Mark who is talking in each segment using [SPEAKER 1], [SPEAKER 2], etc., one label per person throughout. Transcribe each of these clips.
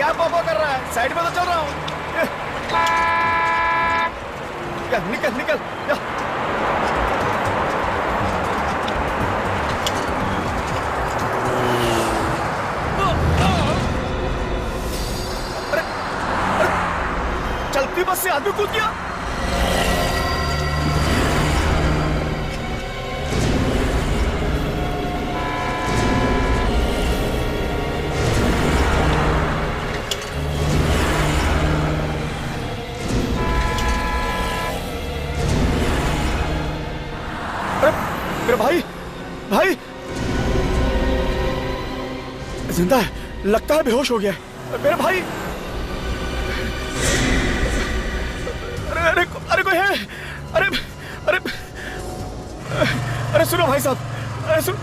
[SPEAKER 1] क्या पापा कर रहा है? साइड में तो चल रहा हूँ। निकल निकल या। अरे चलती बस से आदमी कूद गया। मेरे भाई जिंदा है, लगता है बेहोश हो गया है। मेरे भाई, अरे अरे कोई है? अरे अरे अरे सुनो भाई साहब, अरे सुनो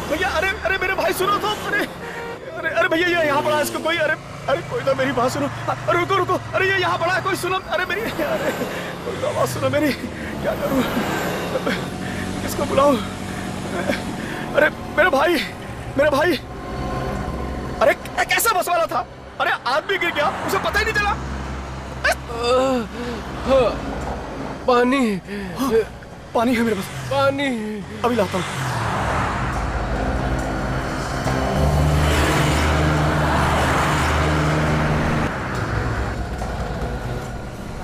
[SPEAKER 1] भैया, अरे मेरे भाई सुनो तो। अरे भैया ये यहाँ पड़ा है, इसको कोई, अरे कोई तो मेरी बात सुनो। अरे रुको, अरे ये यहाँ पड़ा है, कोई सुनो। अरे कोई तो आवाज सुनो मेरी। क्या करूं, किसको बुलाऊं? अरे मेरे भाई, अरे कैसा बस वाला था? अरे आदमी गिर गया, उसे पता ही नहीं चला। पानी है मेरे पास,
[SPEAKER 2] पानी
[SPEAKER 1] अभी लाता हूं।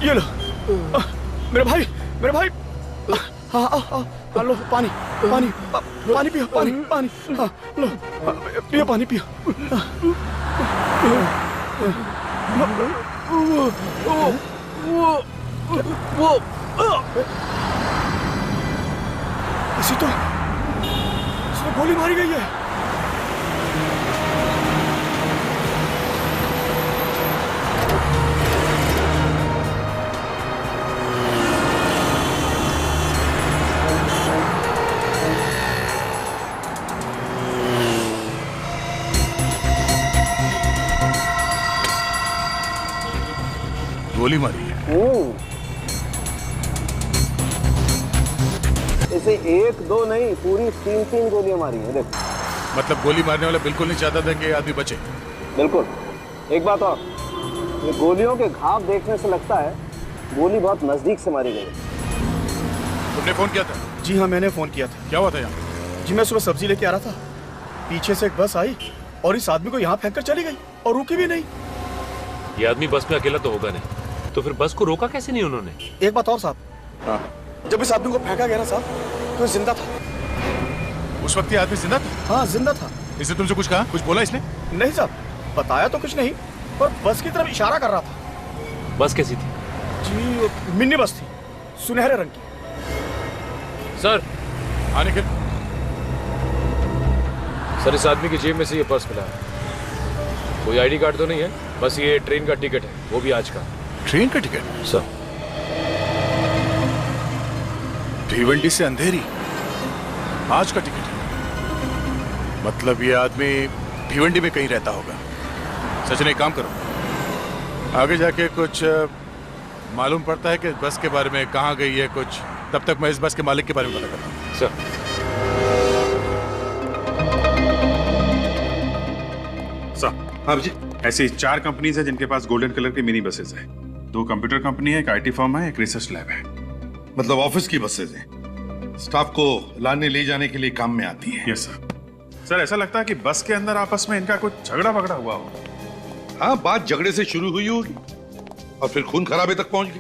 [SPEAKER 1] ये लो। मेरे भाई, हाँ लो पानी पियो, पानी हाँ लो, पियो पानी पियो। वो इसी तो इसमें गोली मारी गई है।
[SPEAKER 3] गोली मारी है।
[SPEAKER 4] इसे एक दो नहीं, पूरी तीन गोलियां मारी हैं। देखो,
[SPEAKER 3] मतलब गोली मारने वाला बिल्कुल नहीं चाहता था कि आदमी बचे।
[SPEAKER 4] बिल्कुल। एक बात और, ये गोलियों के घाव देखने से लगता है गोली बहुत नजदीक से मारी गई।
[SPEAKER 3] तुमने फोन किया था?
[SPEAKER 1] जी हाँ, मैंने फोन किया था।
[SPEAKER 3] क्या हुआ था यहाँ?
[SPEAKER 1] जी मैं सुबह सब्जी लेके आ रहा था, पीछे से एक बस आई और इस आदमी को यहाँ फेंक कर चली गई और रुकी भी नहीं।
[SPEAKER 2] ये आदमी बस में अकेला तो होगा नहीं, तो फिर बस को रोका कैसे नहीं उन्होंने?
[SPEAKER 1] एक बात और साहब, जब इस आदमी को फेंका गया ना साहब, तो जिंदा था।
[SPEAKER 3] उस वक्त ये आदमी जिंदा था?
[SPEAKER 1] हाँ जिंदा था।
[SPEAKER 3] इसने तुमसे कुछ कहा, कुछ बोला इसने?
[SPEAKER 1] नहीं साहब, बताया तो कुछ नहीं, पर बस की तरफ इशारा कर रहा था।
[SPEAKER 2] बस कैसी थी?
[SPEAKER 1] जी मिनी बस थी, सुनहरे रंग की।
[SPEAKER 2] सर
[SPEAKER 3] आने के
[SPEAKER 2] सर, इस आदमी की जेब में से ये पर्स मिला है। कोई आईडी कार्ड तो नहीं है, बस ये ट्रेन का टिकट है, वो भी आज का।
[SPEAKER 3] ट्रेन का टिकट?
[SPEAKER 2] सर
[SPEAKER 3] भिवंडी से अंधेरी, आज का टिकट है। मतलब ये आदमी भिवंडी में कहीं रहता होगा। सचिन एक काम करो, आगे जाके कुछ मालूम पड़ता है कि बस के बारे में कहाँ गई है कुछ, तब तक मैं इस बस के मालिक के बारे में पता करता हूँ।
[SPEAKER 2] सर
[SPEAKER 5] हाँ जी, ऐसी 4 कंपनीज है जिनके पास गोल्डन कलर की मिनी बसेस है। 2 कंप्यूटर कंपनी है, एक आईटी फर्म है, एक रिसर्च लैब है।
[SPEAKER 6] मतलब ऑफिस की बसेज हैं, स्टाफ को लाने ले जाने के लिए काम में आती है।
[SPEAKER 5] Yes sir. सर ऐसा लगता है कि बस के अंदर आपस में इनका कुछ झगड़ा वगड़ा हुआ हो।
[SPEAKER 6] हाँ, बात झगड़े से शुरू हुई होगी और फिर खून खराबे तक पहुंच गई।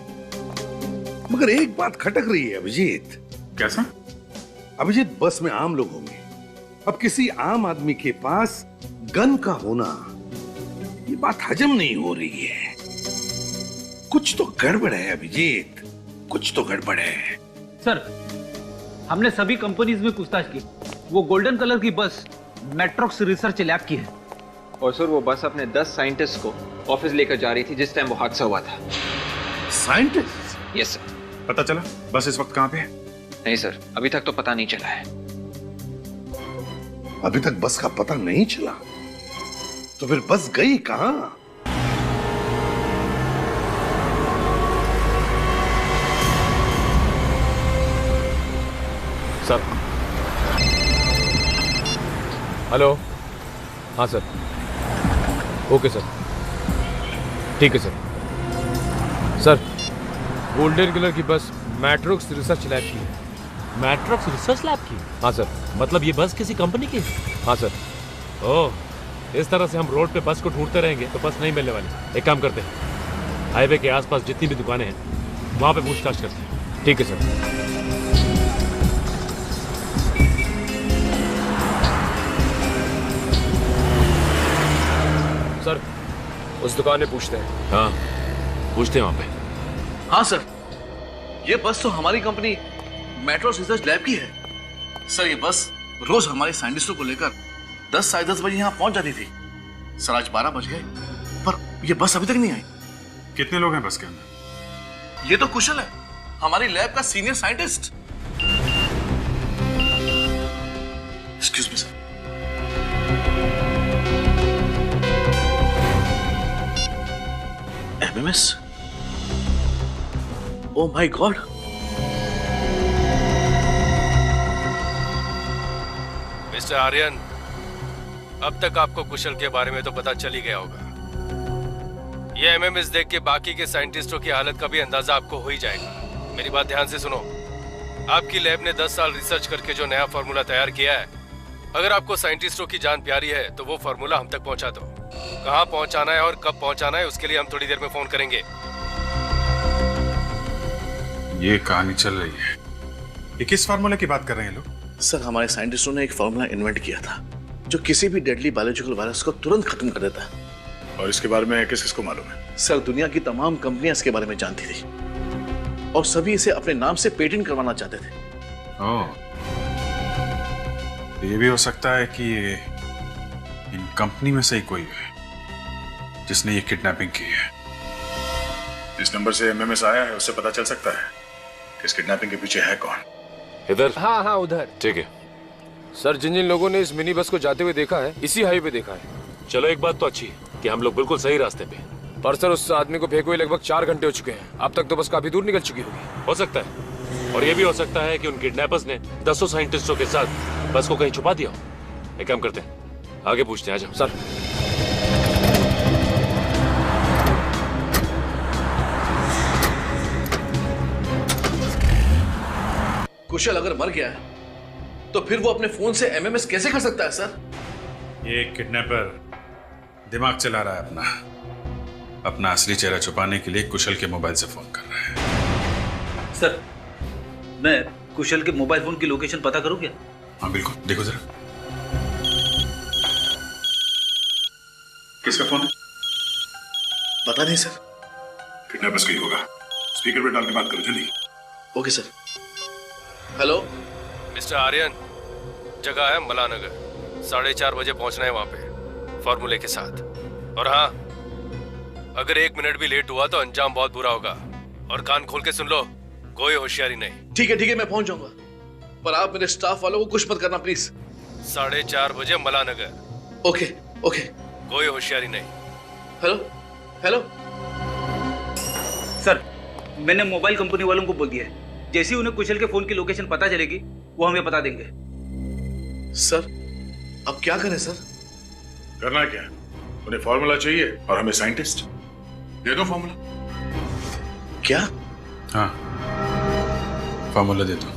[SPEAKER 6] मगर एक बात खटक रही है अभिजीत।
[SPEAKER 5] कैसा?
[SPEAKER 6] अभिजीत, बस में आम लोग होंगे, अब किसी आम आदमी के पास गन का होना, ये बात हजम नहीं हो रही है। कुछ तो गड़बड़ है अभिजीत, कुछ तो गड़बड़ है।
[SPEAKER 7] सर, हमने सभी कंपनीज में पूछताछ की, वो गोल्डन कलर की बस मेट्रोक्स रिसर्च लैब की है।
[SPEAKER 8] और सर वो बस अपने 10 साइंटिस्ट को ऑफिस लेकर जा रही थी जिस टाइम वो हादसा हुआ था।
[SPEAKER 6] साइंटिस्ट?
[SPEAKER 8] Yes sir.
[SPEAKER 5] पता चला बस इस वक्त कहाँ पे है?
[SPEAKER 8] नहीं सर, अभी तक तो पता नहीं चला है।
[SPEAKER 6] अभी तक बस का पता नहीं चला? तो फिर बस गई कहां?
[SPEAKER 2] सर। हेलो, हाँ सर। ओके सर, ठीक है सर। सर, गोल्डन कलर की बस मैट्रोक्स रिसर्च लैब की है।
[SPEAKER 9] मैट्रोक्स रिसर्च लैब की?
[SPEAKER 2] हाँ सर।
[SPEAKER 9] मतलब ये बस किसी कंपनी की है?
[SPEAKER 2] हाँ सर।
[SPEAKER 9] ओह, इस तरह से हम रोड पे बस को ढूंढते रहेंगे तो बस नहीं मिलने वाली। एक काम करते हैं, हाईवे के आसपास जितनी भी दुकानें हैं वहां पे पूछताछ करते हैं।
[SPEAKER 2] ठीक है सर। सर, उस दुकान में पूछते हैं।
[SPEAKER 9] हाँ, पूछते हैं वहां पे।
[SPEAKER 3] हाँ सर, ये बस तो हमारी कंपनी मेट्रोस रिसर्च लैब की है। सर, ये बस रोज हमारे साइंटिस्टों को लेकर 10 साढ़े 10 बजे यहाँ पहुंच जाती थी। सर, आज 12 बज गए पर ये बस अभी तक नहीं आई।
[SPEAKER 5] कितने लोग हैं बस के अंदर?
[SPEAKER 3] ये तो कुशल है, हमारी लैब का senior scientist. Excuse me sir. MMS? Oh my god.
[SPEAKER 2] Mister Aryan, अब तक आपको कुशल के बारे में तो पता चल ही गया होगा। ये एमएमएस देख के बाकी के साइंटिस्टों की हालत का भी अंदाजा आपको हो ही जाएगा। मेरी बात ध्यान से सुनो। आपकी लैब ने 10 साल रिसर्च करके जो नया फार्मूला तैयार किया है, अगर आपको साइंटिस्टों की जान प्यारी है तो वो फार्मूला हम तक पहुंचा दो। कहाँ पहुंचाना है और कब पहुंचाना है उसके लिए हम थोड़ी देर में फोन करेंगे।
[SPEAKER 5] ये कहानी चल रही है। ये किस फार्मूले की बात कर रहे हैं लोग?
[SPEAKER 3] सर, हमारे साइंटिस्टों ने एक फार्मूला इन्वेंट किया था जो किसी भी डेडली बायोलॉजिकल वायरस को तुरंत खत्म कर देता है। और इसके बारे में किस किस को मालूम है? सर, दुनिया की तमाम कंपनियां इसके बारे में जानती थी और सभी इसे अपने नाम से पेटेंट करवाना चाहते थे।
[SPEAKER 5] ओह, ये भी हो सकता है कि ये इन कंपनी में से ही कोई है जिसने ये किडनैपिंग की है।
[SPEAKER 3] जिस नंबर से एमएमएस आया है उससे पता चल सकता है कि इस किडनैपिंग के पीछे है कौन।
[SPEAKER 2] इधर?
[SPEAKER 1] हाँ हाँ उधर।
[SPEAKER 2] ठीक है सर, जिन जिन लोगों ने इस मिनी बस को जाते हुए देखा है, इसी हाईवे पे देखा है।
[SPEAKER 9] चलो, एक बात तो अच्छी है कि हम लोग बिल्कुल सही रास्ते पे।
[SPEAKER 2] पर सर, उस आदमी को फेंके हुए लगभग 4 घंटे हो चुके हैं। अब तक तो बस काफी दूर निकल चुकी होगी।
[SPEAKER 9] हो सकता है, और ये भी हो सकता है कि उन किडनैपर्स ने 10 साइंटिस्टों के साथ बस को कहीं छुपा दिया हो। एक काम करते हैं, आगे पूछते हैं। आ जाओ
[SPEAKER 2] सर।
[SPEAKER 3] कुशल अगर मर गया है तो फिर वो अपने फोन से एमएमएस कैसे कर सकता है सर?
[SPEAKER 5] ये किडनैपर दिमाग चला रहा है अपना असली चेहरा छुपाने के लिए कुशल के मोबाइल से फोन कर रहा है।
[SPEAKER 7] सर, मैं कुशल के मोबाइल फोन की लोकेशन पता करूं क्या?
[SPEAKER 5] हाँ बिल्कुल, देखो जरा। किसका फोन है?
[SPEAKER 3] पता नहीं सर।
[SPEAKER 5] किडनैपर्स का ही होगा। स्पीकर पे डाल के बात करो जल्दी।
[SPEAKER 3] Okay sir. Hello
[SPEAKER 2] mister Aryan, जगह है मलानगर। 4:30 बजे पहुंचना है वहां पे फार्मूले के साथ। और हाँ, अगर 1 मिनट भी लेट हुआ तो अंजाम बहुत बुरा होगा। और कान खोल के सुन लो, कोई होशियारी नहीं।
[SPEAKER 3] ठीक है, मैं पहुंच जाऊंगा, पर आप मेरे स्टाफ वालों को कुछ मत करना प्लीज।
[SPEAKER 2] 4:30 बजे मलानगर।
[SPEAKER 3] ओके।
[SPEAKER 2] कोई होशियारी नहीं।
[SPEAKER 3] हेलो
[SPEAKER 7] सर, मैंने मोबाइल कंपनी वालों को बोल दिया है, जैसे ही उन्हें कुशल के फोन की लोकेशन पता चलेगी वो हमें बता देंगे।
[SPEAKER 3] सर, अब क्या करें सर?
[SPEAKER 6] करना क्या? उन्हें फॉर्मूला चाहिए और हमें साइंटिस्ट। दे दो फॉर्मूला।
[SPEAKER 3] क्या?
[SPEAKER 5] हाँ, फॉर्मूला दे दो।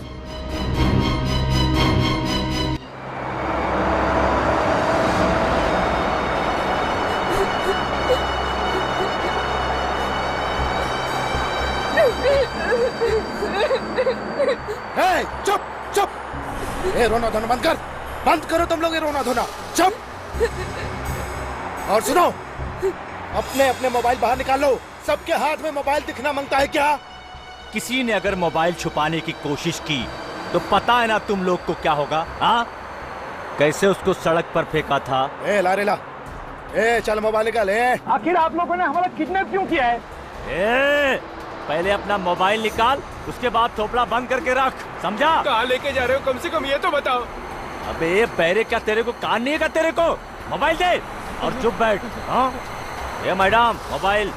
[SPEAKER 6] चुप चुप! ए, रोना धोना बंद करो तुम लोग ये रोना धोना। चुप! और सुनो, अपने अपने मोबाइल बाहर निकाल लो। सबके हाथ में मोबाइल दिखना मांगता है क्या?
[SPEAKER 9] किसी ने अगर मोबाइल छुपाने की कोशिश की तो पता है ना तुम लोग को क्या होगा? हाँ, कैसे उसको सड़क पर फेंका था।
[SPEAKER 6] ए लारेला, ए चल मोबाइल निकाल।
[SPEAKER 1] आखिर आप लोगों ने हमारा किडनैप क्यों किया है?
[SPEAKER 9] पहले अपना मोबाइल निकाल, उसके बाद थोपड़ा बंद करके रख, समझा?
[SPEAKER 2] कहाँ लेके जा रहे हो? कम से कम ये तो बताओ।
[SPEAKER 9] अबे बैरे, क्या तेरे को कान नहीं है तेरे को? मोबाइल दे और चुप बैठ। हाँ, ये मैडम, मोबाइल।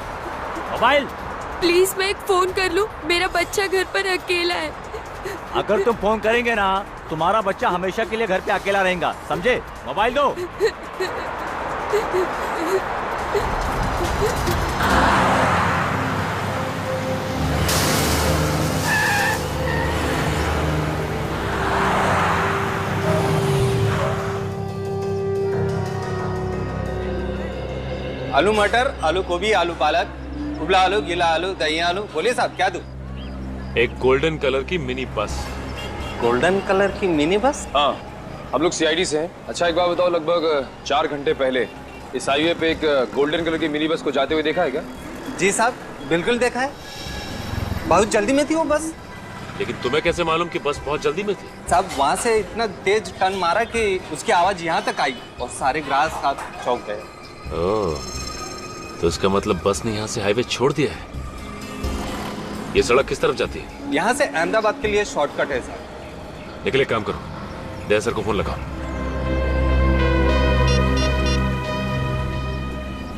[SPEAKER 10] प्लीज मैं एक फोन कर लूं, मेरा बच्चा घर पर अकेला है।
[SPEAKER 9] अगर तुम फोन करेंगे ना, तुम्हारा बच्चा हमेशा के लिए घर पे अकेला रहेगा, समझे? मोबाइल दो।
[SPEAKER 11] आलू मटर, आलू गोभी, आलू पालक, उबला आलू, गीला आलू, दही आलू। बोलिए साहब क्या दूं?
[SPEAKER 9] एक गोल्डन कलर की मिनी बस।
[SPEAKER 11] गोल्डन कलर की मिनी बस?
[SPEAKER 12] हाँ, हम लोग सीआईडी से हैं। अच्छा एक बात बताओ, लगभग 4 घंटे पहले इस हाईवे पे एक गोल्डन कलर की मिनी बस को जाते हुए देखा है क्या?
[SPEAKER 11] जी साहब, बिल्कुल देखा है। बहुत जल्दी में थी वो बस।
[SPEAKER 9] लेकिन तुम्हें कैसे मालूम कि बस बहुत जल्दी में थी?
[SPEAKER 11] साहब वहाँ से इतना तेज टर्न मारा कि उसकी आवाज यहाँ तक आई और सारे ग्राहक साथ चौंक गए।
[SPEAKER 9] ओह, तो इसका मतलब बस ने यहाँ से हाईवे छोड़ दिया है। ये सड़क किस तरफ जाती है?
[SPEAKER 11] यहाँ से अहमदाबाद के लिए शॉर्टकट है साहब।
[SPEAKER 9] निकले, काम करो, दया सर को फोन लगाओ।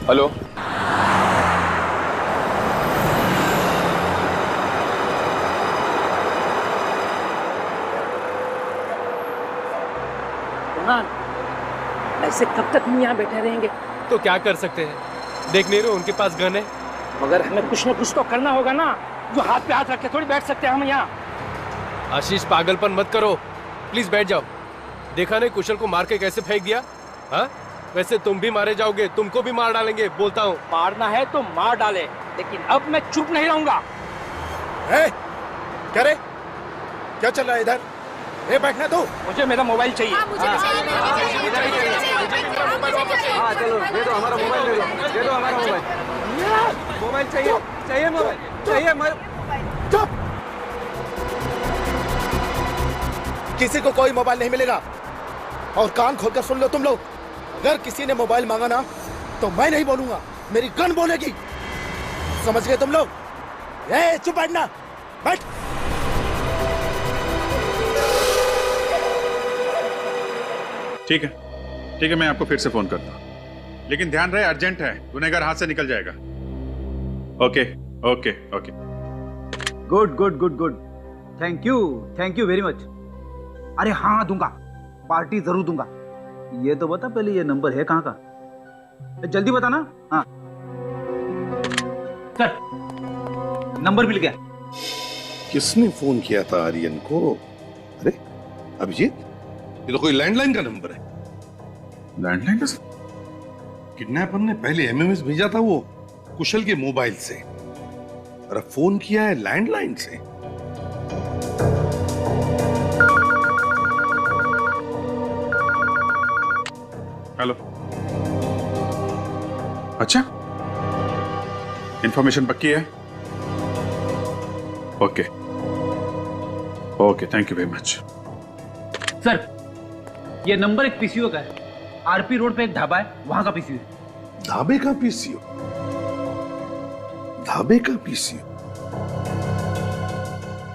[SPEAKER 12] हेलो,
[SPEAKER 13] ऐसे कब तक हम यहाँ बैठे रहेंगे?
[SPEAKER 2] तो क्या कर सकते हैं, देख नहीं रहे उनके पास गन है।
[SPEAKER 13] मगर हमें कुछ न कुछ तो करना होगा ना, जो हाथ पे हाथ रख के थोड़ी बैठ सकते हैं हम यहाँ।
[SPEAKER 2] आशीष पागलपन मत करो, प्लीज बैठ जाओ। देखा नहीं कुशल को मार के कैसे फेंक दिया? हाँ, वैसे तुम भी मारे जाओगे, तुमको भी मार डालेंगे, बोलता हूँ।
[SPEAKER 13] मारना है तो मार डाले, लेकिन अब मैं चुप नहीं रहूंगा।
[SPEAKER 3] क्या रे, क्या चल रहा है इधर? बैठना दो।
[SPEAKER 13] मुझे मेरा मोबाइल चाहिए।
[SPEAKER 11] हाँ चलो, दे दो हमारा मोबाइल, दे दो हमारा मोबाइल। मोबाइल चाहिए, चाहिए मोबाइल, चाहिए।
[SPEAKER 3] चुप! किसी को कोई मोबाइल नहीं मिलेगा। और कान खोलकर सुन लो तुम लोग, अगर किसी ने मोबाइल मांगा ना तो मैं नहीं बोलूंगा, मेरी गन बोलेगी। समझ गए तुम लोग? चुप बैठना, बैठ।
[SPEAKER 5] ठीक है, मैं आपको फिर से फोन करता हूँ, लेकिन ध्यान रहे अर्जेंट है, गुनहगार हाथ से निकल जाएगा। Okay okay okay.
[SPEAKER 7] Good good good good, thank you very much. अरे हाँ दूंगा, पार्टी जरूर दूंगा। ये तो बता पहले, ये नंबर है कहाँ का? जल्दी बता ना। हाँ सर, नंबर मिल गया।
[SPEAKER 6] किसने फोन किया था आर्यन को? अरे अभिजीत, ये तो कोई लैंडलाइन का नंबर है।
[SPEAKER 5] लैंडलाइन का?
[SPEAKER 6] किडनैपर ने पहले एमएमएस भेजा था वो कुशल के मोबाइल से, और अब फोन किया है लैंडलाइन से।
[SPEAKER 5] हेलो, अच्छा, इंफॉर्मेशन पक्की है? Okay okay, thank you very much.
[SPEAKER 7] Sir, ये नंबर एक पीसीओ का है। आरपी रोड पे एक ढाबा है, वहां का पीसीओ है।
[SPEAKER 6] ढाबे का पीसीओ? ढाबे का पीसीओ?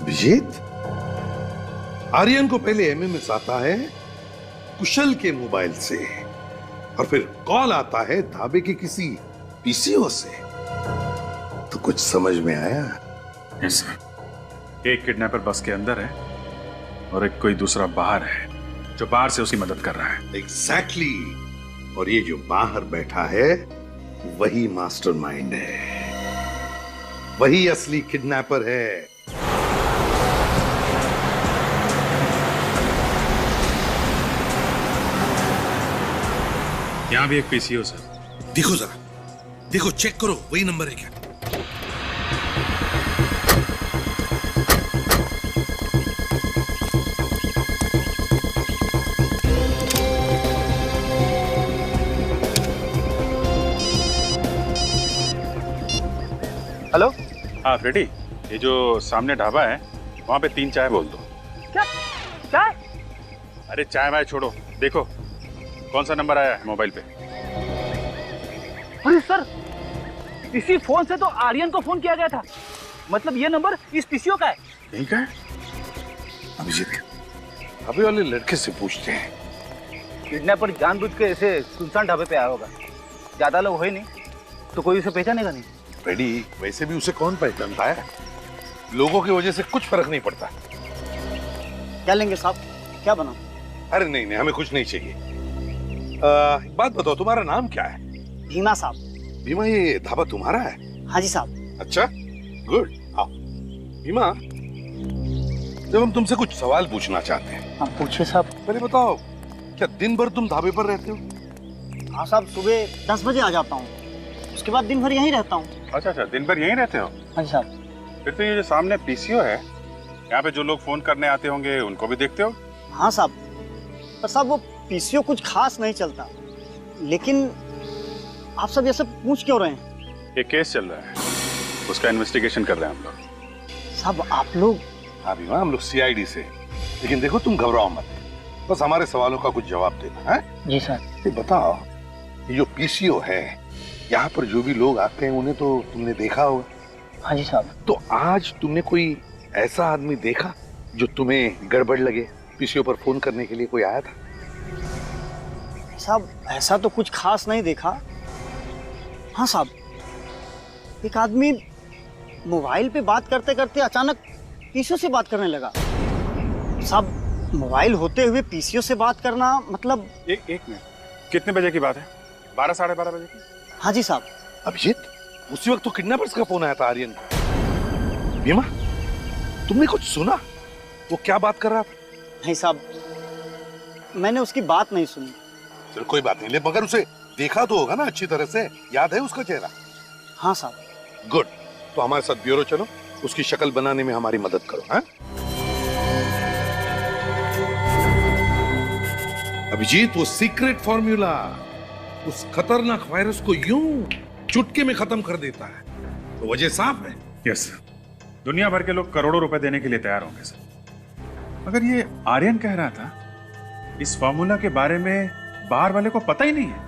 [SPEAKER 6] विजेत, आर्यन को पहले एमएमएस आता है कुशल के मोबाइल से, और फिर कॉल आता है ढाबे के किसी पीसीओ से। तो कुछ समझ में आया?
[SPEAKER 5] यस सर, एक किडनैपर बस के अंदर है और एक कोई दूसरा बाहर है जो बाहर से उसकी मदद कर रहा है।
[SPEAKER 6] एग्जैक्टली। और ये जो बाहर बैठा है वही मास्टरमाइंड है, वही असली किडनैपर है।
[SPEAKER 5] यहां भी एक पीसीओ सर।
[SPEAKER 6] देखो जरा, देखो, चेक करो, वही नंबर है क्या?
[SPEAKER 13] हेलो।
[SPEAKER 5] हाँ फ्रेडी, ये जो सामने ढाबा है वहां पे 3 चाय बोल दो।
[SPEAKER 13] क्या चाय?
[SPEAKER 5] अरे चाय वाय छोड़ो, देखो कौन सा नंबर आया है मोबाइल पे।
[SPEAKER 13] अरे सर, इसी फोन से तो आर्यन को फोन किया गया था। मतलब ये नंबर इस पीसीओ का है।
[SPEAKER 5] यही का है?
[SPEAKER 6] अभिजीत, अभी वाले लड़के से पूछते हैं।
[SPEAKER 7] किडनैपर जानबूझ के ऐसे सुनसान ढाबे पे आया होगा, ज्यादा लोग हो नहीं तो कोई उसे पहचानेगा नहीं।
[SPEAKER 6] फ्रेडी, वैसे भी उसे कौन पहचानता है? लोगों की वजह से कुछ फर्क नहीं पड़ता।
[SPEAKER 13] क्या लेंगे साहब, क्या बनाओ?
[SPEAKER 6] अरे नहीं, हमें कुछ नहीं चाहिए। एक बात बताओ, तुम्हारा नाम क्या है?
[SPEAKER 13] भीमा साहब।
[SPEAKER 6] भीमा ये ढाबा तुम्हारा है?
[SPEAKER 14] हाँ जी साहब।
[SPEAKER 6] अच्छा, गुड। आओ भीमा, जब हम तुमसे कुछ सवाल पूछना चाहते हैं।
[SPEAKER 14] हाँ पूछिए साहब।
[SPEAKER 6] पहले बताओ, क्या दिन भर तुम ढाबे पर रहते हो?
[SPEAKER 14] हाँ साहब, सुबह 10 बजे आ जाता हूँ, उसके बाद दिन भर यहीं रहता हूँ।
[SPEAKER 5] अच्छा अच्छा, दिन भर यहीं रहते हो?
[SPEAKER 14] हाँ जी साहब।
[SPEAKER 5] फिर तो ये जो सामने पीसीओ है, यहाँ पे जो लोग फोन करने आते होंगे उनको भी देखते हो?
[SPEAKER 14] हाँ साहब, पर साहब वो पीसीओ कुछ खास नहीं चलता, लेकिन आप सब ये सब पूछ क्यों रहे हैं?
[SPEAKER 5] एक केस चल रहा है, उसका इन्वेस्टिगेशन कर रहे हैं हम लोग।
[SPEAKER 14] साहब आप लोग?
[SPEAKER 6] हाँ भीमा, हम लोग सीआईडी से। लेकिन देखो तुम घबराओ मत, बस हमारे सवालों का कुछ जवाब देना है।
[SPEAKER 14] जी सर।
[SPEAKER 6] ये बताओ, ये जो पीसीओ है, यहाँ पर जो भी लोग आते हैं उन्हें तो तुमने देखा होगा?
[SPEAKER 14] हाँ जी साहब।
[SPEAKER 6] तो आज तुमने कोई ऐसा आदमी देखा जो तुम्हें गड़बड़ लगे? पीसीओ पर फोन करने के लिए कोई आया था?
[SPEAKER 14] साहब ऐसा तो कुछ खास नहीं देखा। हाँ साहब, एक आदमी मोबाइल पे बात करते करते अचानक पीसीओ से बात करने लगा। साहब मोबाइल होते हुए पीसीओ से बात करना मतलब।
[SPEAKER 5] एक मिनट, कितने बजे की बात है? 12 साढ़े 12 बजे की?
[SPEAKER 14] हाँ जी साहब।
[SPEAKER 6] अभिजीत, उसी वक्त तो किडनैपर्स का फोन आया था आर्यन को। भीमा, तुमने कुछ सुना? वो क्या बात कर रहा था?
[SPEAKER 14] नहीं साहब, मैंने उसकी बात नहीं सुनी।
[SPEAKER 6] चलो कोई बात नहीं, मगर उसे देखा तो होगा ना अच्छी तरह से? याद है उसका चेहरा?
[SPEAKER 14] हाँ साहब।
[SPEAKER 6] गुड, तो हमारे साथ ब्यूरो चलो, उसकी शक्ल बनाने में हमारी मदद करो। हाँ अभिजीत, वो सीक्रेट फॉर्मूला उस खतरनाक वायरस को यूं चुटकी में खत्म कर देता है, तो वजह साफ है।
[SPEAKER 5] यस सर, दुनिया भर के लोग करोड़ों रुपए देने के लिए तैयार होंगे सर। मगर ये आर्यन कह रहा था इस फॉर्मूला के बारे में बाहर वाले को पता ही नहीं है।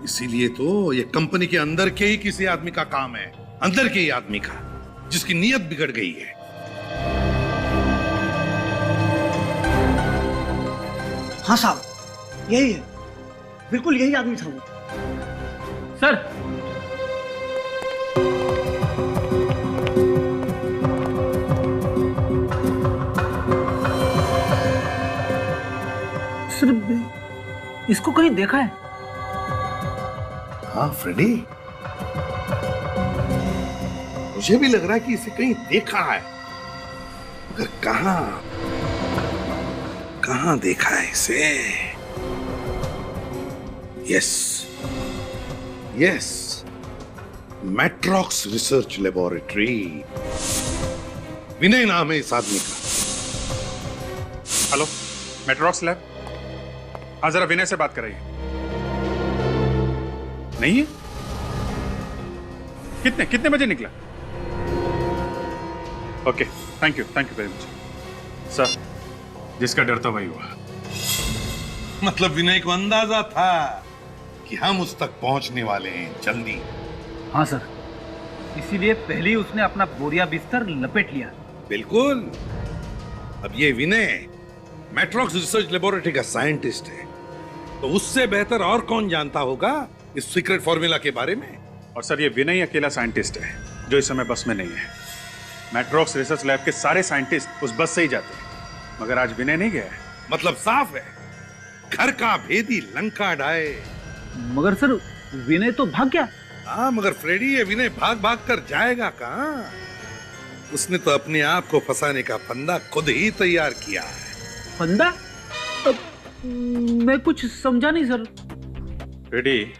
[SPEAKER 6] इसीलिए तो ये कंपनी के अंदर के ही किसी आदमी का काम है, अंदर के ही आदमी का, जिसकी नीयत बिगड़ गई है।
[SPEAKER 14] हाँ साहब, यही है, बिल्कुल यही आदमी था वो।
[SPEAKER 7] सर, सिर्फ इसको कहीं देखा है?
[SPEAKER 6] हाँ फ्रेडी, मुझे भी लग रहा है कि इसे कहीं देखा है, मगर कहां देखा है इसे? Yes, Matrox research laboratory. Vinay नाम है इस आदमी का।
[SPEAKER 5] Hello, Matrox lab? हाँ, जरा विनय से बात कराइए। नहीं है? कितने बजे निकला? Okay, thank you very much sir. जिसका डर था वही हुआ।
[SPEAKER 6] मतलब विनय को अंदाजा था कि हम उस तक पहुंचने वाले हैं जल्दी।
[SPEAKER 7] हाँ सर, इसीलिए पहले ही उसने अपना बोरिया बिस्तर लपेट लिया।
[SPEAKER 6] बिल्कुल। अब ये विनय मैट्रॉक्स रिसर्च लेबोरेटरी का साइंटिस्ट है, तो उससे बेहतर और कौन जानता होगा इस सीक्रेट फॉर्मूला के बारे में?
[SPEAKER 5] और सर, ये विनय अकेला साइंटिस्ट है जो इस समय बस में नहीं है। मैट्रॉक्स रिसर्च लैब के सारे साइंटिस्ट उस बस से ही जाते हैं, मगर आज विनय नहीं गया है।
[SPEAKER 6] मतलब साफ है, घर का भेदी लंका डाए।
[SPEAKER 7] मगर सर, विनय तो भाग गया।
[SPEAKER 6] हाँ, मगर फ्रेडी, ये विनय भाग कर जाएगा कहाँ? उसने तो अपने आप को फंसाने का फंदा खुद ही तैयार किया है।
[SPEAKER 7] फंदा? मैं कुछ समझा नहीं सर।
[SPEAKER 5] फ्रेडी,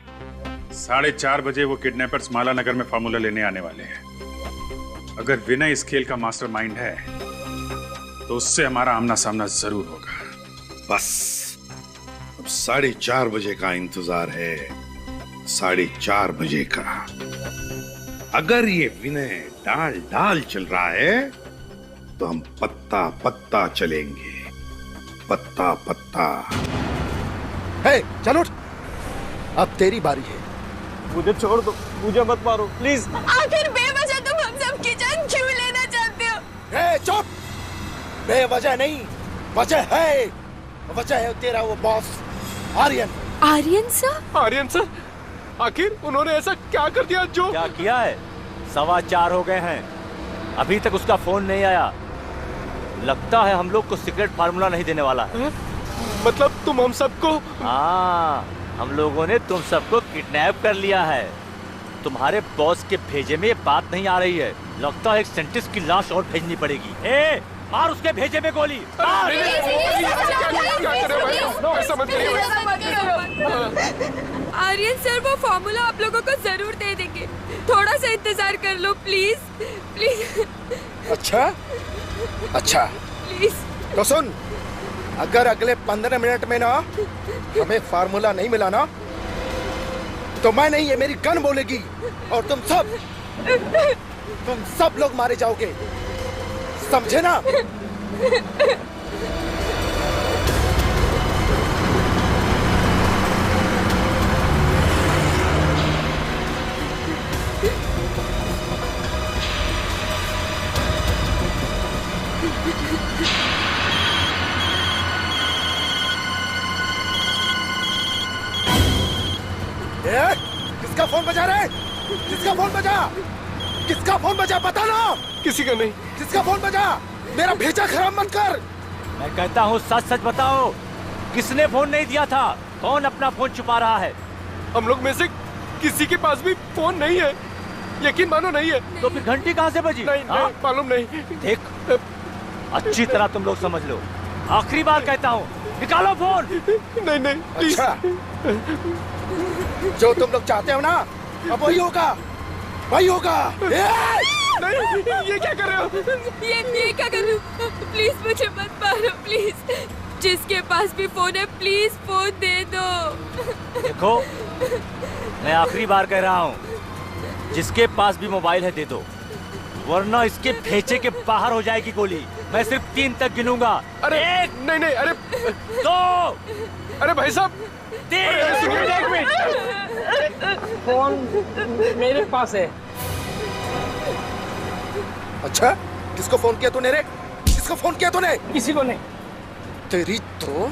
[SPEAKER 5] 4:30 बजे वो किडनैपर्स माला नगर में फार्मूला लेने आने वाले हैं। अगर विनय इस खेल का मास्टरमाइंड है तो उससे हमारा आमना सामना जरूर होगा।
[SPEAKER 6] बस अब 4:30 बजे का इंतजार है, 4:30 बजे का। अगर ये विनय डाल चल रहा है तो हम पत्ता पत्ता चलेंगे, पत्ता पत्ता।
[SPEAKER 1] हे, चल उठ, अब तेरी बारी है।
[SPEAKER 11] मुझे छोड़ दो, मुझे मत मारो प्लीज।
[SPEAKER 10] आखिर बेवजह तुम हम सब की जान क्यों लेना चाहते हो?
[SPEAKER 1] हे, चुप! बेवजह नहीं, वजह है। वजह है तेरा वो boss Aryan.
[SPEAKER 10] Aryan sir?
[SPEAKER 2] Aryan sir, आखिर उन्होंने ऐसा क्या कर दिया जो?
[SPEAKER 15] क्या किया है? 4:15 हो गए हैं, अभी तक उसका फोन नहीं आया। लगता है हम लोग को सीक्रेट फार्मूला नहीं देने वाला है।
[SPEAKER 2] मतलब तुम हम सबको?
[SPEAKER 15] हाँ, हम लोगों ने तुम सबको किडनैप कर लिया है। तुम्हारे बॉस के भेजे में बात नहीं आ रही है। लगता है एक साइंटिस्ट की लाश और भेजनी पड़ेगी। ए, मार उसके भेजे में गोली।
[SPEAKER 10] आर्यन सर वो फॉर्मूला आप लोगों को जरूर दे देंगे, थोड़ा सा इंतजार कर लो प्लीज प्लीज।
[SPEAKER 1] अच्छा
[SPEAKER 10] प्लीज।
[SPEAKER 1] तो सुन, अगर अगले 15 मिनट में ना हमें फार्मूला नहीं मिला ना, तो मैं नहीं, ये मेरी गन बोलेगी और तुम सब लोग मारे जाओगे, समझे ना? किसका फोन बजा रहे? किसका फोन बजा? किसका फोन बजा? बता ना।
[SPEAKER 2] किसी का नहीं।
[SPEAKER 1] किसका फोन बजा? मेरा भेजा खराब मत कर।
[SPEAKER 15] मैं कहता हूँ सच सच बताओ, किसने फोन नहीं दिया था? कौन अपना फोन छुपा रहा है?
[SPEAKER 2] हम लोग में से किसी के पास भी फोन नहीं है, यकीन मानो नहीं है।
[SPEAKER 15] तो फिर घंटी कहाँ से बजी?
[SPEAKER 2] नहीं, मालूम नहीं।
[SPEAKER 15] देख, अच्छी तरह तुम लोग समझ लो, आखिरी बार कहता हूँ, निकालो फोन।
[SPEAKER 2] नहीं।
[SPEAKER 1] अच्छा, जो तुम लोग चाहते हो ना, अब वही होगा, वही होगा।
[SPEAKER 2] नहीं, ये क्या कर रहे हो?
[SPEAKER 10] ये क्या कर रहे हो? प्लीज मुझे मत मारो प्लीज। जिसके पास भी फोन है प्लीज फोन दे दो।
[SPEAKER 15] देखो, मैं आखिरी बार कह रहा हूँ, जिसके पास भी मोबाइल है दे दो, वरना इसके भेजे के बाहर हो जाएगी गोली। मैं सिर्फ 3 तक गिनूंगा।
[SPEAKER 2] अरे नहीं, अरे
[SPEAKER 15] 2,
[SPEAKER 2] अरे भाई साहब,
[SPEAKER 15] 3।
[SPEAKER 13] फोन मेरे पास है।
[SPEAKER 1] अच्छा, किसको फोन किया तूने रे? किसको फोन किया तूने?
[SPEAKER 13] किसी को नहीं।
[SPEAKER 1] तेरी तो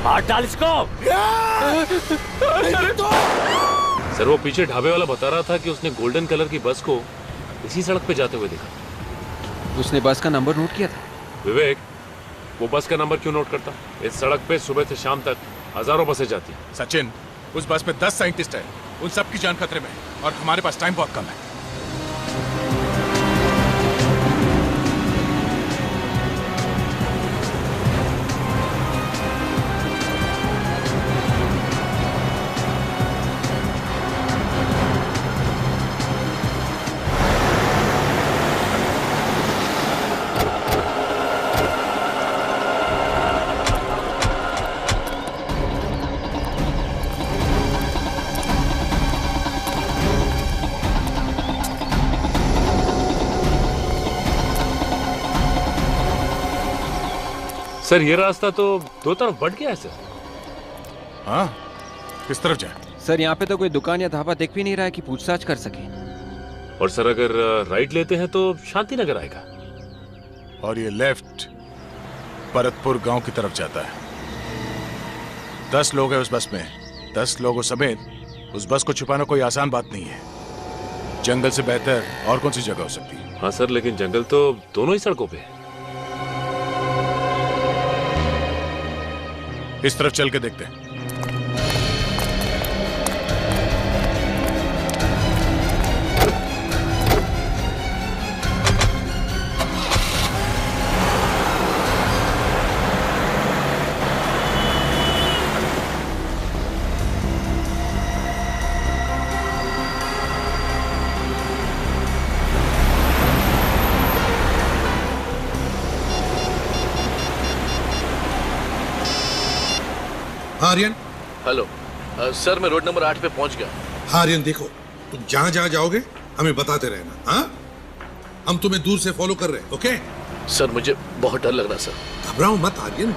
[SPEAKER 15] मार डाल इसको।
[SPEAKER 9] सर वो पीछे ढाबे वाला बता रहा था कि उसने गोल्डन कलर की बस को इसी सड़क पे जाते हुए देखा।
[SPEAKER 8] उसने बस का नंबर नोट किया था?
[SPEAKER 9] विवेक, वो बस का नंबर क्यों नोट करता? इस सड़क पे सुबह से शाम तक हजारों बसें जाती हैं।
[SPEAKER 3] सचिन, उस बस में 10 साइंटिस्ट हैं, उन सबकी जान खतरे में है और हमारे पास टाइम बहुत कम है।
[SPEAKER 9] सर ये रास्ता तो 2 तरफ बढ़ गया है सर।
[SPEAKER 3] हाँ, किस तरफ जाए?
[SPEAKER 8] सर यहाँ पे तो कोई दुकान या ढाबा दिख भी नहीं रहा है कि पूछताछ कर सके।
[SPEAKER 9] और सर अगर राइट लेते हैं तो शांति नगर आएगा।
[SPEAKER 3] और ये लेफ्ट भरतपुर गांव की तरफ जाता है। 10 लोग हैं उस बस में। 10 लोगों समेत उस बस को छुपाना कोई आसान बात नहीं है। जंगल से बेहतर और कौन सी जगह हो सकती है?
[SPEAKER 9] हाँ सर, लेकिन जंगल तो दोनों ही सड़कों पे है।
[SPEAKER 3] इस तरफ चल के देखते हैं।
[SPEAKER 6] आर्यन।
[SPEAKER 16] हेलो सर, मैं रोड नंबर 8 पे पहुंच गया।
[SPEAKER 6] हाँ आर्यन, देखो तुम जहां जहां जाओगे हमें बताते रहना। हाँ, हम तुम्हें दूर से फॉलो कर रहे हैं। ओके
[SPEAKER 16] सर, मुझे बहुत डर लग रहा है सर।
[SPEAKER 6] घबराओ मत आर्यन,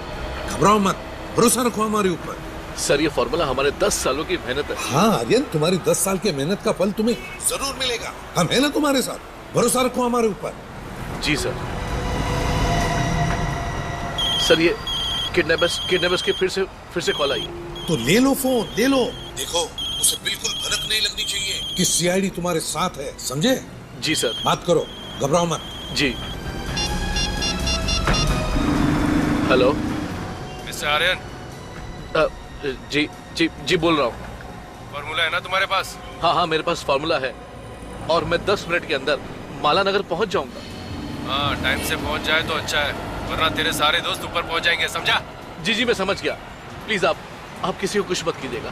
[SPEAKER 6] घबराओ मत, भरोसा रखो हमारे ऊपर।
[SPEAKER 16] सर ये फॉर्मूला हमारे 10 सालों की मेहनत है।
[SPEAKER 6] हाँ आर्यन, तुम्हारी 10 साल की मेहनत का फल तुम्हें जरूर मिलेगा। हम है ना तुम्हारे साथ, भरोसा रखो हमारे ऊपर।
[SPEAKER 16] जी सर। सर ये किडनैपर्स की फिर से कॉल आई।
[SPEAKER 6] तो ले लो फोन, ले लो। देखो उसे बिल्कुल भनक नहीं लगनी चाहिए कि सीआईडी तुम्हारे साथ है, समझे?
[SPEAKER 16] जी सर।
[SPEAKER 6] बात करो, घबराओ मत।
[SPEAKER 16] जी। Hello
[SPEAKER 2] mister Aryan.
[SPEAKER 16] जी जी जी बोल रहा हूँ।
[SPEAKER 2] फॉर्मूला है ना तुम्हारे पास?
[SPEAKER 16] हाँ हाँ मेरे पास फॉर्मूला है और मैं 10 मिनट के अंदर माला नगर पहुँच जाऊंगा।
[SPEAKER 2] हाँ टाइम से पहुँच जाए तो अच्छा है, वरना तेरे सारे दोस्त ऊपर पहुँच जाएंगे, समझा?
[SPEAKER 16] जी जी मैं समझ गया। प्लीज आप किसी को कुछ मत कीजिएगा।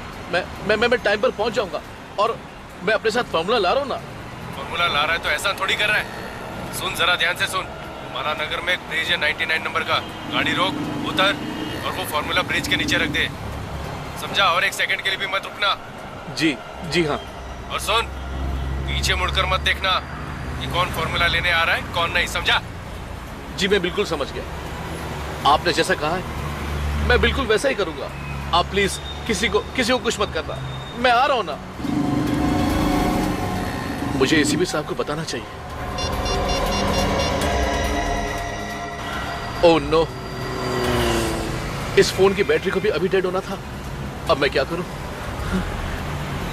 [SPEAKER 16] मैं टाइम पर पहुँच जाऊंगा और मैं अपने साथ फॉर्मूला ला रहा हूँ ना।
[SPEAKER 2] फॉर्मूला ला रहा है तो ऐसा थोड़ी कर रहा है। सुन जरा ध्यान से सुन, माला नगर में एक ब्रिज है 99 नंबर का, गाड़ी रोक, उतर और वो फॉर्मूला ब्रिज के नीचे रख दे, समझा? और 1 सेकंड के लिए भी मत रुकना।
[SPEAKER 16] जी जी हाँ।
[SPEAKER 2] और सुन, पीछे मुड़कर मत देखना कि कौन फॉर्मूला लेने आ रहा है कौन नहीं, समझा?
[SPEAKER 16] जी मैं बिल्कुल समझ गया। आपने जैसा कहा है मैं बिल्कुल वैसा ही करूंगा। आप प्लीज किसी को कुछ मत करना। मैं आ रहा हूं ना। मुझे एसीपी साहब को बताना चाहिए। ओह नो, इस फोन की बैटरी को भी अभी डेड होना था। अब मैं क्या करूं?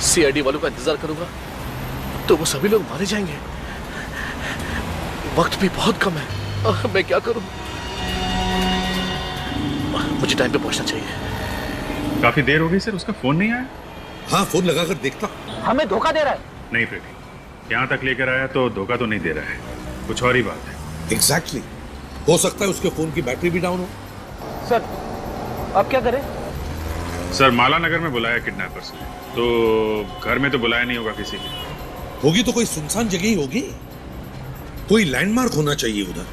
[SPEAKER 16] सीआईडी वालों का इंतजार करूंगा तो वो सभी लोग मारे जाएंगे। वक्त भी बहुत कम है। मैं क्या करूं? मुझे टाइम पे पहुंचना चाहिए।
[SPEAKER 5] काफी देर हो गई सर, उसका फोन नहीं आया।
[SPEAKER 6] हाँ फोन लगाकर देखता।
[SPEAKER 13] हमें धोखा दे रहा है।
[SPEAKER 5] नहीं फ्रेडी, यहाँ तक लेकर आया तो धोखा तो नहीं दे रहा है, कुछ और ही बात है।
[SPEAKER 6] एग्जैक्टली। हो सकता है उसके फोन की बैटरी भी डाउन हो।
[SPEAKER 13] सर अब क्या करें?
[SPEAKER 5] सर माला नगर में बुलाया किडनैपर्स ने, तो घर में तो बुलाया नहीं होगा किसी ने।
[SPEAKER 6] होगी तो कोई सुनसान जगह ही होगी, कोई लैंडमार्क होना चाहिए उधर।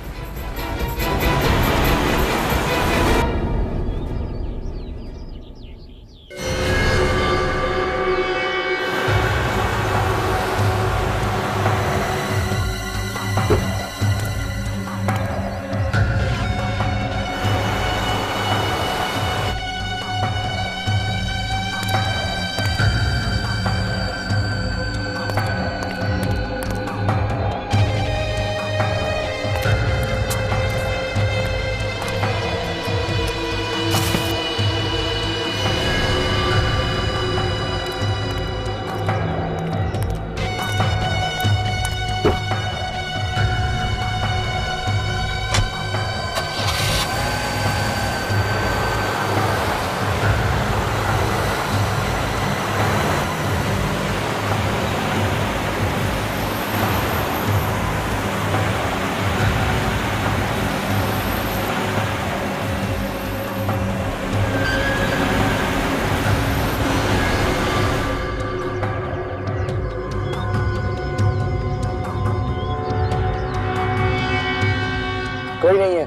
[SPEAKER 13] कोई नहीं है,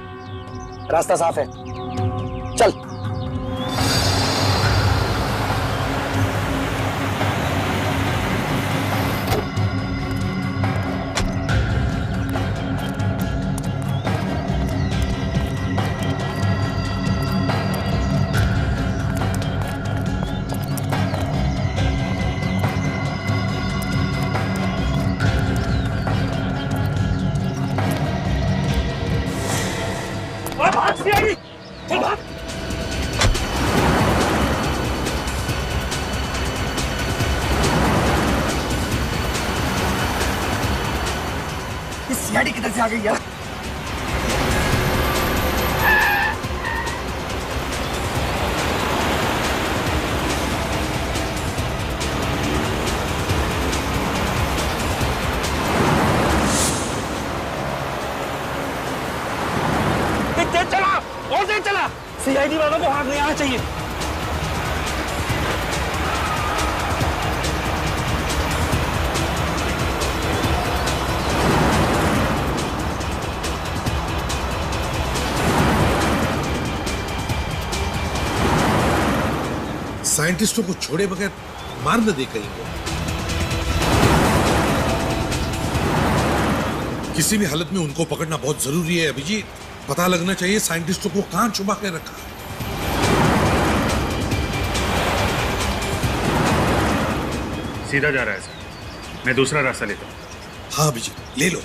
[SPEAKER 13] रास्ता साफ है, चल।
[SPEAKER 14] सीआईडी किधर से आ गई यार?
[SPEAKER 13] तेज चला, और तेज चला। सीआईडी वालों को हाथ नहीं आना चाहिए।
[SPEAKER 6] साइंटिस्टों को छोड़े बगैर मार न दे कहीं को। किसी भी हालत में उनको पकड़ना बहुत जरूरी है अभिजीत। पता लगना चाहिए साइंटिस्टों को कहां छुपा के रखा।
[SPEAKER 5] सीधा जा रहा है सर, मैं दूसरा रास्ता लेता हूँ।
[SPEAKER 6] हाँ अभिजीत ले लो।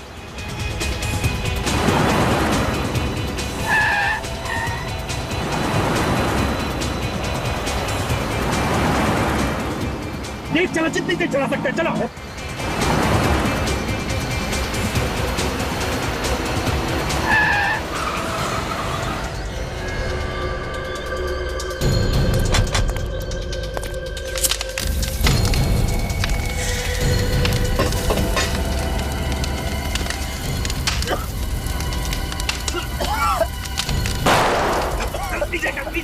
[SPEAKER 13] तेज चला, जितनी तेज चला सकते हैं, चलो।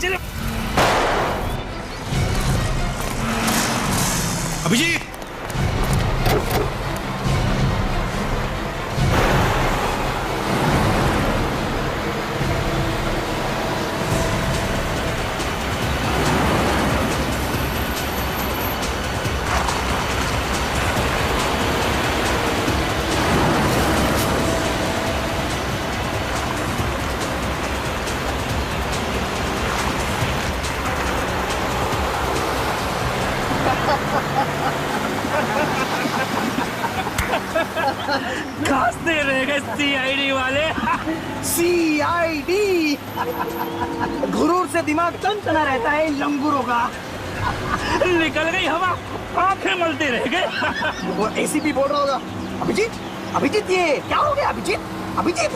[SPEAKER 13] नीचे
[SPEAKER 3] अभिजीत
[SPEAKER 13] खांसते रह गए सीआईडी वाले।
[SPEAKER 17] सीआईडी गुरूर से दिमाग टनटना रहता है इन लंगूरों का।
[SPEAKER 13] निकल गई हवा, आंखें मलते रह गए।
[SPEAKER 17] वो एसीपी बोल रहा होगा, अभिजीत अभिजीत ये क्या हो गया अभिजीत अभिजीत।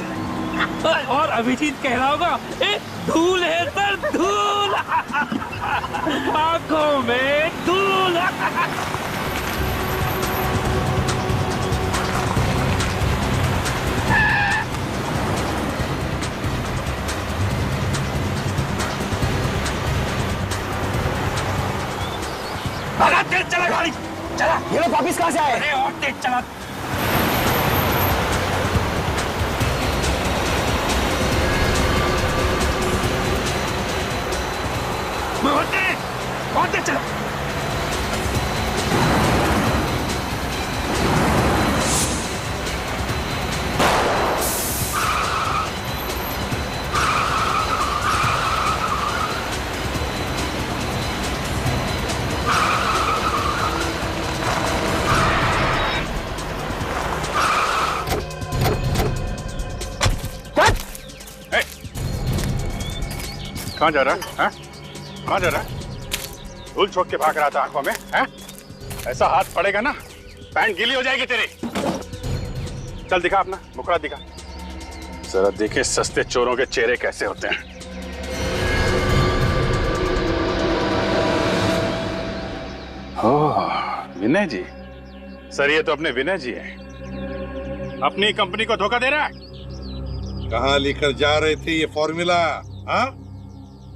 [SPEAKER 13] और अभिजीत कह रहा होगा ए धूल है सर धूल, आंखों में धूल। भागा, तेज चला गाड़ी, चला।
[SPEAKER 17] ये लोग वापिस कहाँ से आए?
[SPEAKER 13] अरे और तेज चला। बहुत तेज चला।
[SPEAKER 5] कहाँ जा रहा है? कहाँ जा रहा है? धूल छोड़ के भाग रहा था आंखों में, हैं? ऐसा हाथ पड़ेगा ना, पैंट गीली हो जाएगी तेरी। चल दिखा अपना मुखड़ा दिखा, जरा देखे सस्ते चोरों के चेहरे कैसे होते हैं। ओह विनय जी, सर ये तो अपने विनय जी हैं। अपनी कंपनी को धोखा दे रहा है।
[SPEAKER 6] कहाँ लेकर जा रहे थे ये फॉर्मूला? हाँ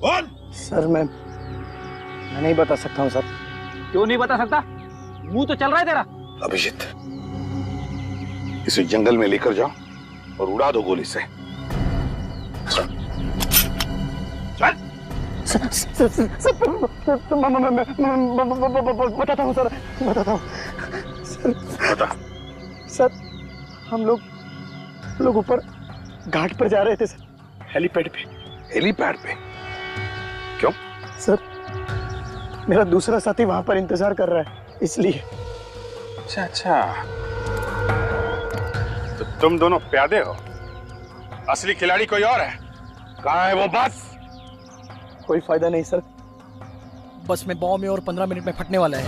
[SPEAKER 6] बोल।
[SPEAKER 17] सर मैं नहीं बता सकता हूँ सर।
[SPEAKER 11] क्यों नहीं बता सकता? मुंह तो चल रहा है तेरा।
[SPEAKER 6] अभिजीत इसे जंगल में लेकर जाओ और उड़ा दो गोली से।
[SPEAKER 17] सर बताता हूँ सर, बताता हूँ
[SPEAKER 5] बता।
[SPEAKER 17] सर हम लोग ऊपर घाट पर जा रहे थे सर, हेलीपैड पे।
[SPEAKER 6] हेलीपैड पे? क्यों?
[SPEAKER 17] सर मेरा दूसरा साथी वहां पर इंतजार कर रहा है इसलिए।
[SPEAKER 5] अच्छा अच्छा, तो तुम दोनों प्यादे हो, असली खिलाड़ी कोई और है। कहाँ है वो बस?
[SPEAKER 17] कोई फायदा नहीं सर, बस में बॉम्ब में और 15 मिनट में फटने वाला है।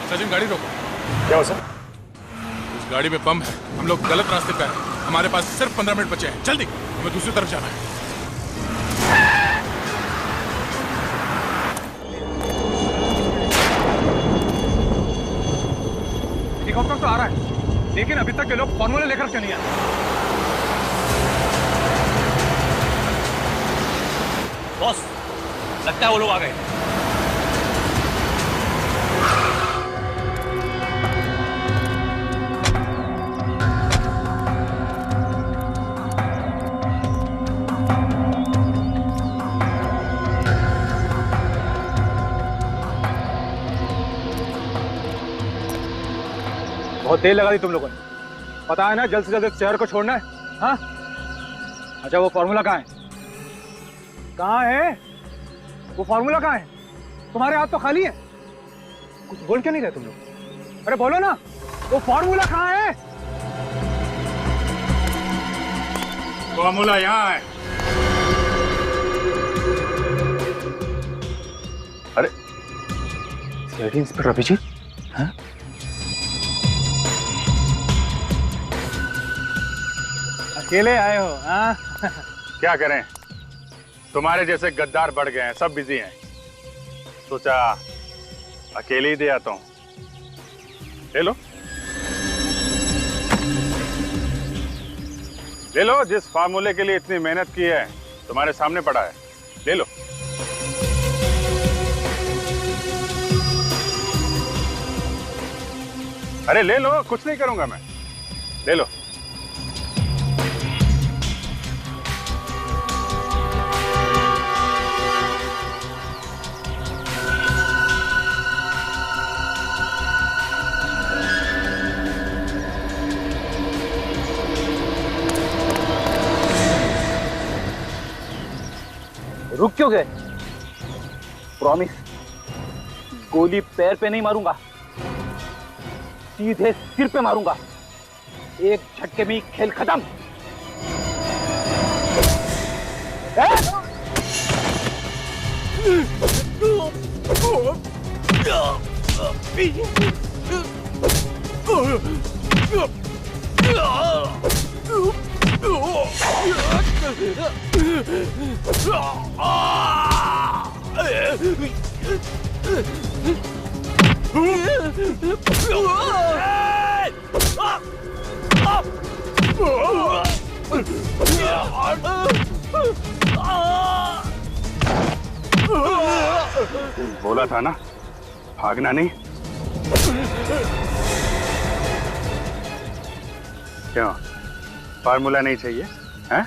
[SPEAKER 3] सचिन गाड़ी रोको।
[SPEAKER 5] क्या हो सर?
[SPEAKER 3] उस गाड़ी में बम है, हम लोग गलत रास्ते पे हैं। हमारे पास सिर्फ 15 मिनट बचे हैं, जल्दी हमें दूसरी तरफ जाना है।
[SPEAKER 11] हेलीकॉप्टर तो आ रहा है, लेकिन अभी तक ये लोग फॉर्मूला लेकर क्यों नहीं आए?
[SPEAKER 15] बॉस, लगता है वो लोग आ गए।
[SPEAKER 11] बहुत देर लगा दी तुम लोगों ने। पता है ना जल्द से जल्द इस शहर को छोड़ना है। हाँ अच्छा, वो फॉर्मूला कहाँ है? कहाँ है वो फॉर्मूला? कहाँ है? तुम्हारे हाथ तो खाली है, कुछ बोल क्यों नहीं रहे तुम लोग? अरे बोलो ना, वो फॉर्मूला कहाँ है?
[SPEAKER 5] फॉर्मूला यहाँ है। अरे
[SPEAKER 11] सीआईडी इंस्पेक्टर अभिजीत, हाँ? अकेले आए हो? हाँ
[SPEAKER 5] क्या करें, तुम्हारे जैसे गद्दार बढ़ गए हैं, सब बिजी हैं। सोचा अकेले ही दे आता हूं। ले लो, ले लो। जिस फार्मूले के लिए इतनी मेहनत की है तुम्हारे सामने पड़ा है, ले लो। अरे ले लो, कुछ नहीं करूंगा मैं, ले लो।
[SPEAKER 7] रुक क्यों गए? प्रॉमिस, गोली पैर पे नहीं मारूंगा, सीधे सिर पे मारूंगा। एक झटके में खेल खत्म।
[SPEAKER 5] बोला था ना, भागना नहीं। क्यों, फार्मूला नहीं चाहिए हैं?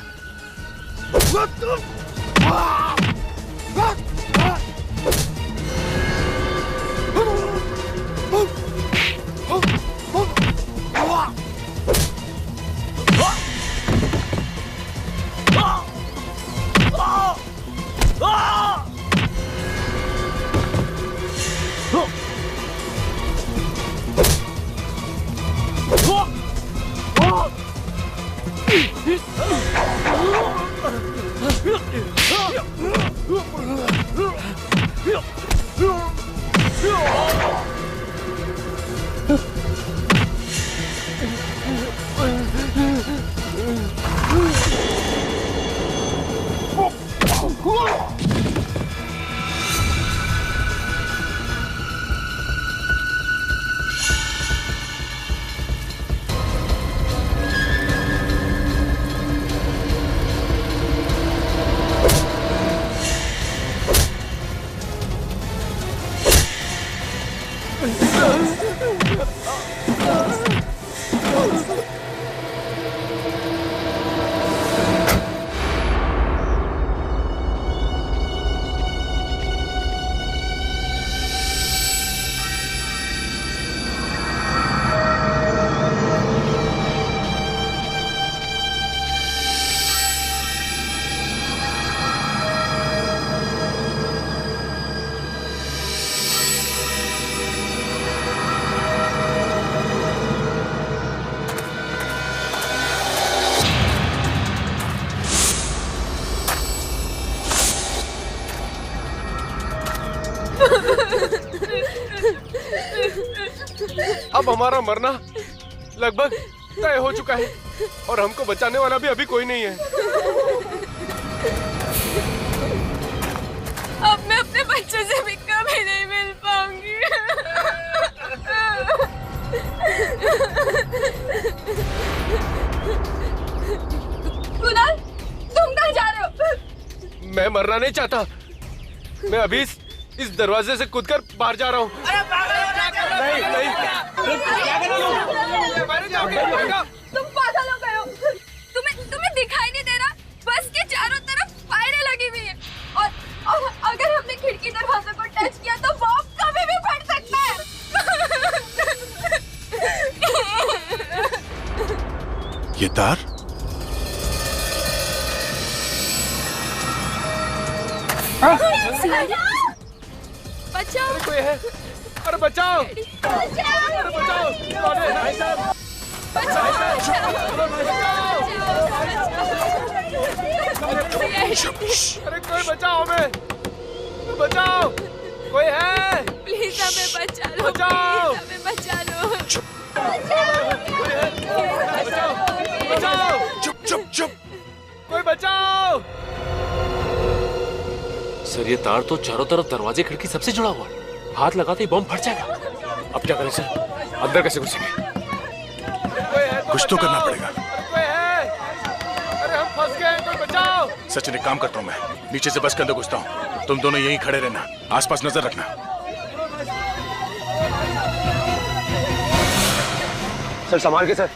[SPEAKER 2] अब हमारा मरना लगभग तय हो चुका है और हमको बचाने वाला भी अभी कोई नहीं है।
[SPEAKER 10] अब मैं अपने बच्चे से भी कभी नहीं मिल पाऊंगी। कुणाल, तुम कहाँ जा रहे हो?
[SPEAKER 2] मैं मरना नहीं चाहता। मैं अभी इस दरवाजे से कूदकर बाहर जा रहा हूँ। नहीं नहीं,
[SPEAKER 10] तुम पागल हो गए हो। तुम्हें दिखाई नहीं दे रहा? बस के चारों तरफ फायरें लगी हुई है और अगर हमने खिड़की दरवाजे को टच किया तो बॉम्ब कभी भी फट सकता है।
[SPEAKER 3] ये तार?
[SPEAKER 10] बचाओ!
[SPEAKER 2] कोई है? अरे बचाओ! अरे बचाओ! भाई साहब! अरे कोई बचाओ हमें! बचाओ! कोई है?
[SPEAKER 10] प्लीज हमें बचा लो!
[SPEAKER 2] बचाओ!
[SPEAKER 10] हमें बचा लो!
[SPEAKER 2] बचाओ! बचाओ!
[SPEAKER 3] चुप चुप चुप!
[SPEAKER 2] कोई बचाओ!
[SPEAKER 9] सर ये तार तो चारों तरफ दरवाजे खिड़की सबसे जुड़ा हुआ है। हाथ लगाते ही बॉम्ब फट जाएगा। अब क्या करें सर? अंदर कैसे घुसेंगे?
[SPEAKER 3] कुछ तो करना पड़ेगा।
[SPEAKER 2] कोई है? अरे हम फंस गए, कोई बचाओ!
[SPEAKER 3] सचिन एक काम करता हूँ, मैं नीचे से बस के अंदर घुसता हूँ, तुम दोनों यहीं खड़े रहना, आसपास नजर रखना।
[SPEAKER 12] सर संभाल के sir.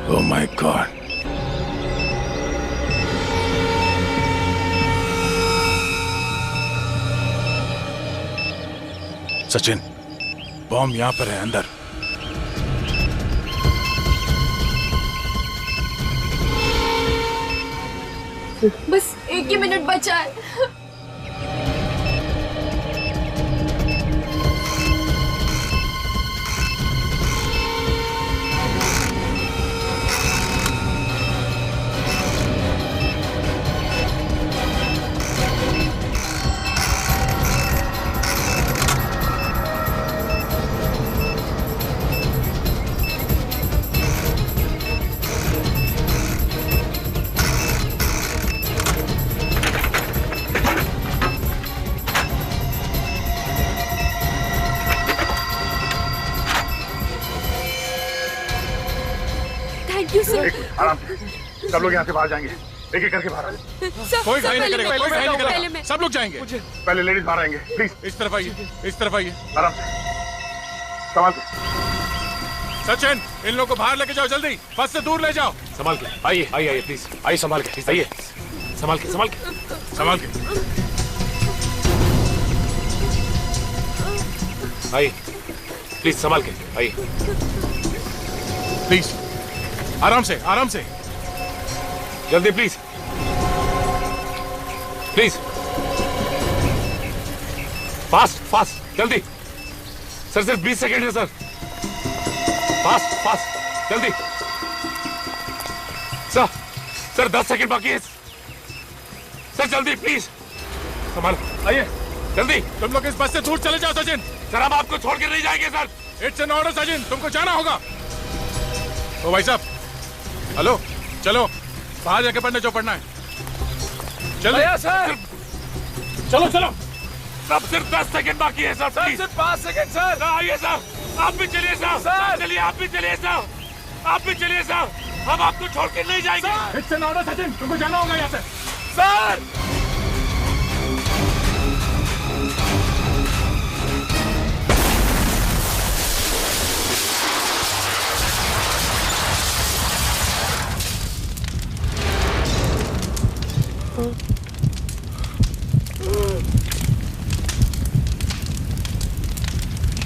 [SPEAKER 3] Oh my God. Sachin, bomb यहां पर है, अंदर।
[SPEAKER 10] बस 1 ही मिनट बचा है।
[SPEAKER 6] आराम से, सब लोग यहाँ से बाहर जाएंगे, एक एक करके बाहर आइए।
[SPEAKER 3] कोई घाई नहीं करेगा, कोई घाई नहीं करेगा, सब लोग जाएंगे।
[SPEAKER 6] पहले लेडीज बाहर आएंगे, प्लीज।
[SPEAKER 3] इस तरफ आइए, इस तरफ आइए।
[SPEAKER 6] आराम से, संभाल के।
[SPEAKER 3] सचिन, इन लोगों को बाहर लेके जाओ, जल्दी बस से दूर ले जाओ।
[SPEAKER 9] संभाल के, आइए आइए आइए प्लीज, आइए संभाल के, आइए संभाल के, संभाल के,
[SPEAKER 3] संभाल के।
[SPEAKER 9] आइए प्लीज, संभाल के आइए,
[SPEAKER 3] प्लीज आराम से, आराम से,
[SPEAKER 9] जल्दी प्लीज, प्लीज फास्ट फास्ट, जल्दी सर, सिर्फ 20 सेकेंड है सर, फास्ट फास्ट जल्दी सर, सर 10 सेकेंड बाकी है सर, जल्दी प्लीज, संभाल,
[SPEAKER 3] आइए
[SPEAKER 9] जल्दी।
[SPEAKER 3] तुम लोग इस बस से दूर चले जाओ। सचिन
[SPEAKER 9] सर, हम आपको छोड़ के नहीं जाएंगे sir,
[SPEAKER 3] it's an order Sachin, तुमको जाना होगा। ओ भाई साहब, हेलो, चलो बाहर जाके पढ़ने जो पढ़ना है, चलो
[SPEAKER 9] सर,
[SPEAKER 3] चलो चलो।
[SPEAKER 9] सब सिर्फ 10 सेकेंड बाकी है सर, प्लीज।
[SPEAKER 16] सिर्फ 5 सेकेंड सर।
[SPEAKER 9] आइए सर, आप भी चलिए सर, चलिए आप भी चलिए सर, आप भी चलिए सर, हम आपको छोड़ के नहीं जाएंगे।
[SPEAKER 3] इट्स एन ऑर्डर सचिन, तुमको जाना होगा यहाँ से।
[SPEAKER 9] सर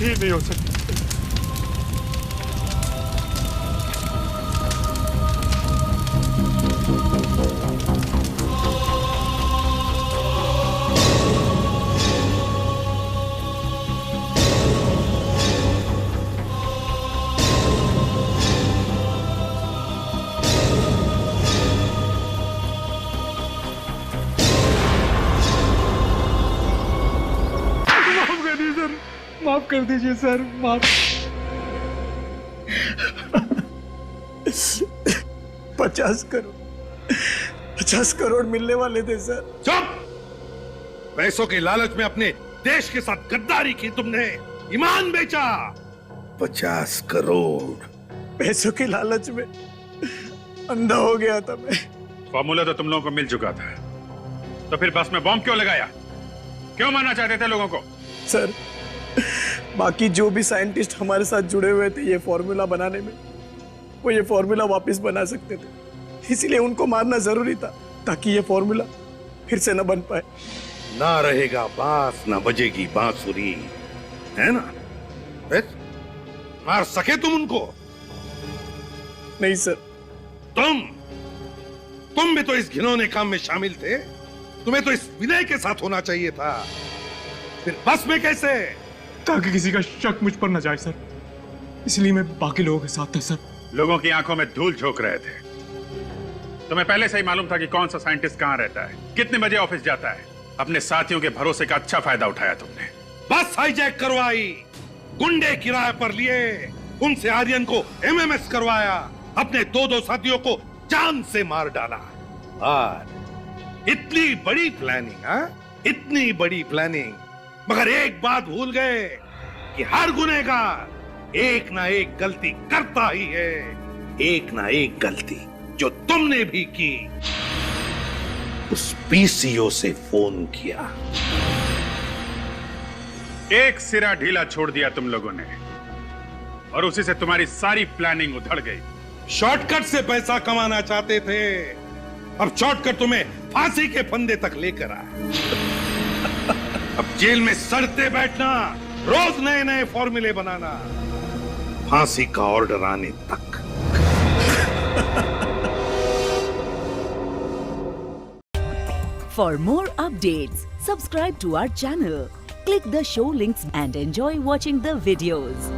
[SPEAKER 3] ये नहीं हो सकता।
[SPEAKER 17] माफ कर दीजिए सर, माफ। 50 करोड़ मिलने वाले थे सर।
[SPEAKER 6] चुप! पैसों के लालच में अपने देश के साथ गद्दारी की तुमने, ईमान बेचा। 50 करोड़
[SPEAKER 17] पैसों के लालच में अंधा हो गया था मैं।
[SPEAKER 5] फॉर्मूला तो तुम लोगों को मिल चुका था, तो फिर बस में बॉम्ब क्यों लगाया? क्यों मारना चाहते थे लोगों को?
[SPEAKER 17] सर, बाकी जो भी साइंटिस्ट हमारे साथ जुड़े हुए थे ये फॉर्मूला बनाने में, वो ये फॉर्मूला वापस बना सकते थे, इसलिए उनको मारना जरूरी था ताकि ये फॉर्मूला फिर से न बन पाए।
[SPEAKER 6] ना रहेगा बांस, ना बजेगी बांसुरी, है ना? मार सके तुम उनको?
[SPEAKER 17] नहीं सर।
[SPEAKER 6] तुम भी तो इस घिनौने काम में शामिल थे, तुम्हें तो इस विनय के साथ होना चाहिए था, फिर बस में कैसे?
[SPEAKER 17] ताकि किसी का शक मुझ पर न जाए सर, इसलिए मैं बाकी लोगों के साथ था सर।
[SPEAKER 5] लोगों की आंखों में धूल झोंक रहे थे। तुम्हें पहले से ही मालूम था कि कौन सा साइंटिस्ट कहां रहता है, कितने बजे ऑफिस जाता है। अपने साथियों के भरोसे का अच्छा फायदा उठाया तुमने।
[SPEAKER 6] बस हाईजैक करवाई, गुंडे किराए पर लिए, उनसे आर्यन को एमएमएस करवाया, अपने 2 साथियों को जान से मार डाला। और इतनी बड़ी प्लानिंग, इतनी बड़ी प्लानिंग, मगर एक बात भूल गए कि हर गुनहगार एक ना एक गलती करता ही है। एक ना एक गलती जो तुमने भी की। उस पीसीओ से फोन किया।
[SPEAKER 5] एक सिरा ढीला छोड़ दिया तुम लोगों ने और उसी से तुम्हारी सारी प्लानिंग उधड़ गई।
[SPEAKER 6] शॉर्टकट से पैसा कमाना चाहते थे, अब शॉर्टकट तुम्हें फांसी के फंदे तक लेकर आया। अब जेल में सड़ते बैठना, रोज नए नए फॉर्मूले बनाना, फांसी का ऑर्डर आने तक।
[SPEAKER 18] For more updates, subscribe to our channel, click the show links and enjoy watching the videos.